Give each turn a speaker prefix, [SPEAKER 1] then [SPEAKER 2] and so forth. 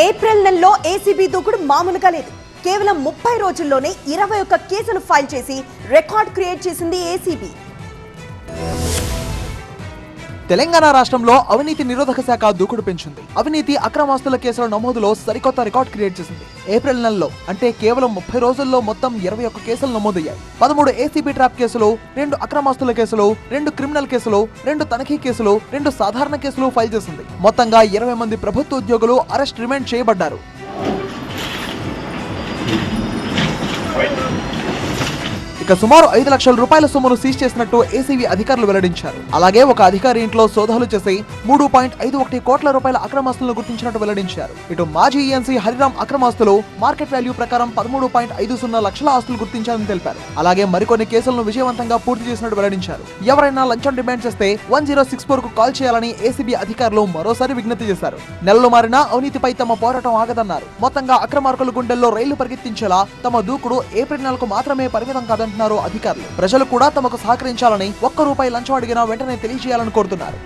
[SPEAKER 1] April నెలలో ACB దూకుడు మామూలుగా లేదు. కేవలం 30 రోజుల్లోనే 21 కేసులు ఫైల్ చేసి రికార్డ్ క్రియేట్ చేసింది ఏసీబీ.
[SPEAKER 2] తెలంగాణ రాష్ట్రంలో అవినీతి నిరోధక శాఖ దూకుడు పెంచింది. అవినీతి అక్రమాస్తుల కేసుల నమోదులో సరికొత్త రికార్డ్ క్రియేట్ చేసింది. ఏప్రిల్ నెలలో అంటే కేవలం 30 రోజుల్లో మొత్తం 21 కేసులు నమోదయ్యాయి. 13 ఏసీబీ ట్రాప్ కేసులు, 2 అక్రమాస్తుల కేసులు, 2 క్రిమినల్ కేసులు, 2 తనిఖీ కేసులు, 2 సాధారణ కేసులు ఫైల్ చేసింది. మొత్తంగా 20 మంది ప్రభుత్వ ఉద్యోగులు అరెస్ట్, రిమాండ్ చేయబడ్డారు. ఇక సుమారు 5 లక్షల రూపాయల సొమ్మును సీజ్ చేసినట్టు ఏసీబీ అధికారులు వెల్లడించారు. అలాగే ఒక అధికారి ఇంట్లో సోదాలు చేసి 3.51 కోట్ల రూపాయల అక్రమాస్తులను గుర్తించినట్టు వెల్లడించారు. ఇటు మాజీ ఈఎన్సీ హరిరామ్ అక్రమాస్తులు మార్కెట్ వాల్యూ ప్రకారం 13.50 లక్షల ఆస్తులు గుర్తించారని తెలిపారు. అలాగే మరికొన్ని కేసులను విజయవంతంగా పూర్తి చేసినట్టు వెల్లడించారు. ఎవరైనా లంచం డిమాండ్ చేస్తే 1064 కు కాల్ చేయాలని ఏసీబీ అధికారులు మరోసారి విజ్ఞప్తి చేశారు. నెలలు మారినా అవినీతిపై తమ పోరాటం ఆగదన్నారు. మొత్తంగా అక్రమార్కుల గుండెల్లో రైళ్లు పరిగెత్తించేలా తమ దూకుడు ఏప్రిల్ నెలకు మాత్రమే పరిమితం కాదంటున్నారు అధికారులు. ప్రజలు కూడా తమకు సహకరించాలని, 1 రూపాయి లంచం అడిగినా వెంటనే తెలియజేయాలని కోరుతున్నారు.